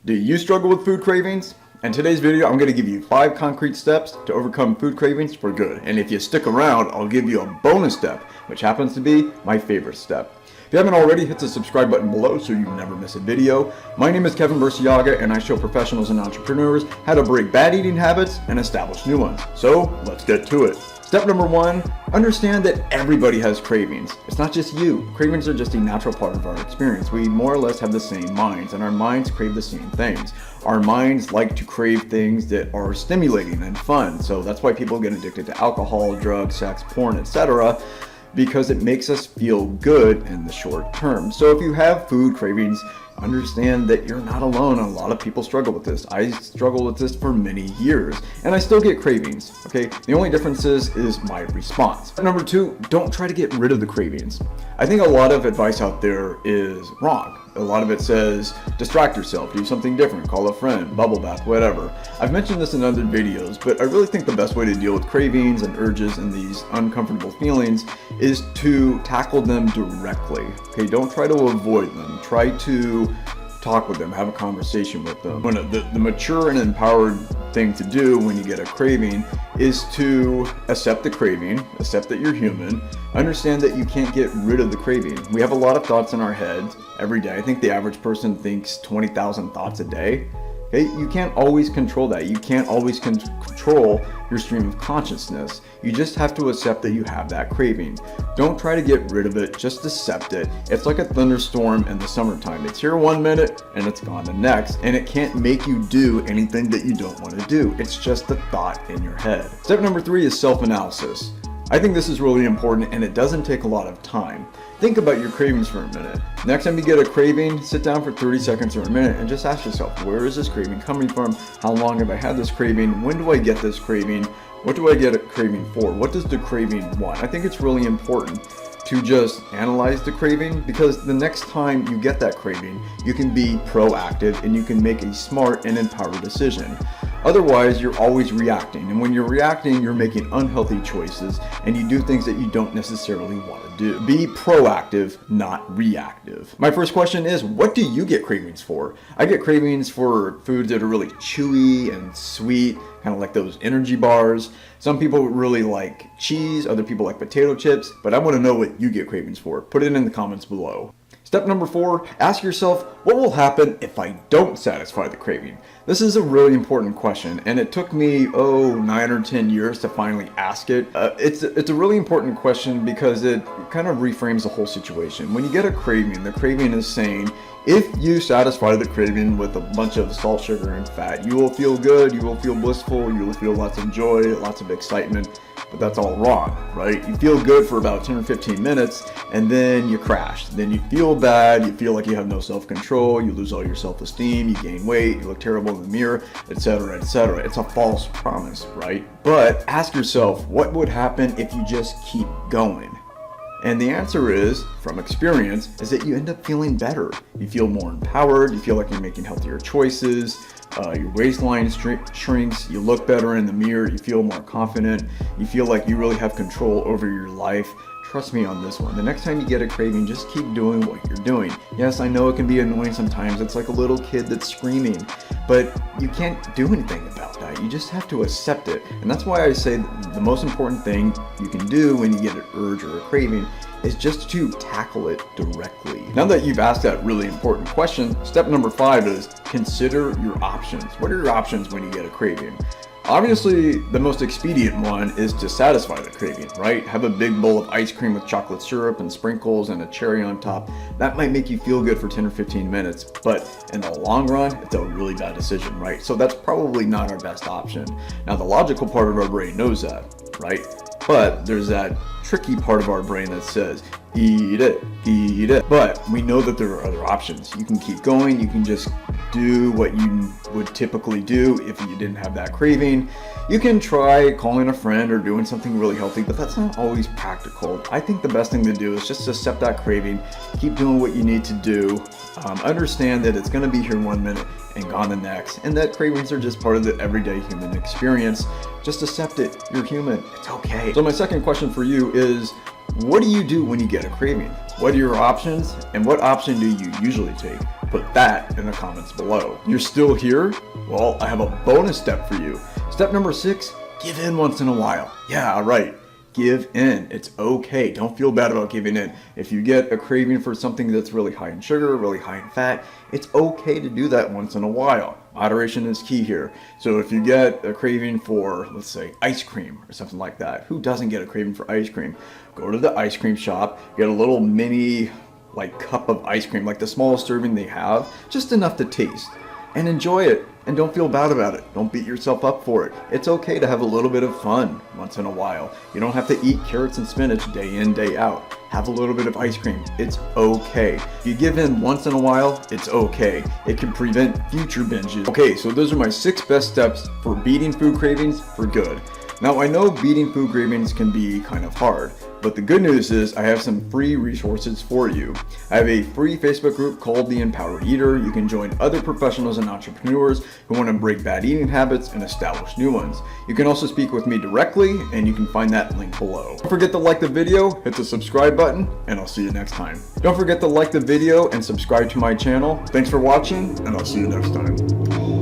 Do you struggle with food cravings? In today's video, I'm going to give you 5 concrete steps to overcome food cravings for good. And if you stick around, I'll give you a bonus step, which happens to be my favorite step. If you haven't already, hit the subscribe button below so you never miss a video. My name is Kevin Burciaga, and I show professionals and entrepreneurs how to break bad eating habits and establish new ones. So let's get to it. Step number 1, understand that everybody has cravings. It's not just you. Cravings are just a natural part of our experience. We more or less have the same minds, and our minds crave the same things. Our minds like to crave things that are stimulating and fun. So that's why people get addicted to alcohol, drugs, sex, porn, etc., because it makes us feel good in the short term. So if you have food cravings, understand that you're not alone. A lot of people struggle with this. I struggled with this for many years, and I still get cravings, okay? The only difference is my response. Number 2, don't try to get rid of the cravings. I think a lot of advice out there is wrong. A lot of it says, distract yourself, do something different, call a friend, bubble bath, whatever. I've mentioned this in other videos, but I really think the best way to deal with cravings and urges and these uncomfortable feelings is to tackle them directly. Okay, don't try to avoid them. Try to talk with them, have a conversation with them. The mature and empowered thing to do when you get a craving is to accept the craving, accept that you're human, understand that you can't get rid of the craving. We have a lot of thoughts in our heads every day. I think the average person thinks 20,000 thoughts a day. Okay, you can't always control that. You can't always control your stream of consciousness. You just have to accept that you have that craving. Don't try to get rid of it, just accept it. It's like a thunderstorm in the summertime. It's here 1 minute and it's gone the next, and it can't make you do anything that you don't want to do. It's just a thought in your head. Step number 3 is self-analysis. I think this is really important, and it doesn't take a lot of time. Think about your cravings for a minute. Next time you get a craving, sit down for 30 seconds or a minute and just ask yourself, where is this craving coming from? How long have I had this craving? When do I get this craving? What do I get a craving for? What does the craving want? I think it's really important to just analyze the craving, because the next time you get that craving, you can be proactive and you can make a smart and empowered decision. Otherwise, you're always reacting, and when you're reacting, you're making unhealthy choices and you do things that you don't necessarily want to do. Be proactive, not reactive. My first question is, what do you get cravings for? I get cravings for foods that are really chewy and sweet, kind of like those energy bars. Some people really like cheese, other people like potato chips, but I want to know what you get cravings for. Put it in the comments below. Step number 4, ask yourself, what will happen if I don't satisfy the craving? This is a really important question, and it took me, 9 or 10 years to finally ask it. It's a really important question because it kind of reframes the whole situation. When you get a craving, the craving is saying, if you satisfy the craving with a bunch of salt, sugar, and fat, you will feel good, you will feel blissful, you will feel lots of joy, lots of excitement, but that's all wrong, right? You feel good for about 10 or 15 minutes, and then you crash. Then you feel bad, you feel like you have no self-control, you lose all your self-esteem, you gain weight, you look terrible in the mirror, etc., etc. It's a false promise, right? But ask yourself, what would happen if you just keep going? And the answer is, from experience, is that you end up feeling better. You feel more empowered, you feel like you're making healthier choices, your waistline shrinks, you look better in the mirror, you feel more confident, you feel like you really have control over your life. Trust me on this one. The next time you get a craving, just keep doing what you're doing. Yes, I know it can be annoying sometimes. It's like a little kid that's screaming, but you can't do anything about that. You just have to accept it. And that's why I say the most important thing you can do when you get an urge or a craving is just to tackle it directly. Now that you've asked that really important question, step number 5 is consider your options. What are your options when you get a craving? Obviously, the most expedient one is to satisfy the craving, right? Have a big bowl of ice cream with chocolate syrup and sprinkles and a cherry on top. That might make you feel good for 10 or 15 minutes, but in the long run, it's a really bad decision, right? So that's probably not our best option. Now, the logical part of our brain knows that, right? But there's that tricky part of our brain that says, eat it, eat it. But we know that there are other options. You can keep going, you can just do what you would typically do if you didn't have that craving. You can try calling a friend or doing something really healthy, but that's not always practical. I think the best thing to do is just accept that craving, keep doing what you need to do, understand that it's going to be here 1 minute and gone the next, and that cravings are just part of the everyday human experience. Just accept it. You're human. It's okay. So my second question for you is, what do you do when you get a craving? What are your options, and what option do you usually take? Put that in the comments below. You're still here? Well, I have a bonus step for you. Step number 6, give in once in a while. Yeah, right. Give in. It's okay. Don't feel bad about giving in. If you get a craving for something that's really high in sugar, really high in fat, it's okay to do that once in a while. Moderation is key here. So if you get a craving for, let's say, ice cream or something like that, who doesn't get a craving for ice cream? Go to the ice cream shop, get a little mini cup of ice cream, like the smallest serving they have, just enough to taste, and enjoy it. And don't feel bad about it. Don't beat yourself up for it. It's okay to have a little bit of fun once in a while. You don't have to eat carrots and spinach day in, day out. Have a little bit of ice cream. It's okay. If you give in once in a while, it's okay. It can prevent future binges. Okay, so those are my 6 best steps for beating food cravings for good. Now, I know beating food cravings can be kind of hard, but the good news is I have some free resources for you. I have a free Facebook group called The Empowered Eater. You can join other professionals and entrepreneurs who want to break bad eating habits and establish new ones. You can also speak with me directly, and you can find that link below. Don't forget to like the video, hit the subscribe button, and I'll see you next time. Don't forget to like the video and subscribe to my channel. Thanks for watching, and I'll see you next time.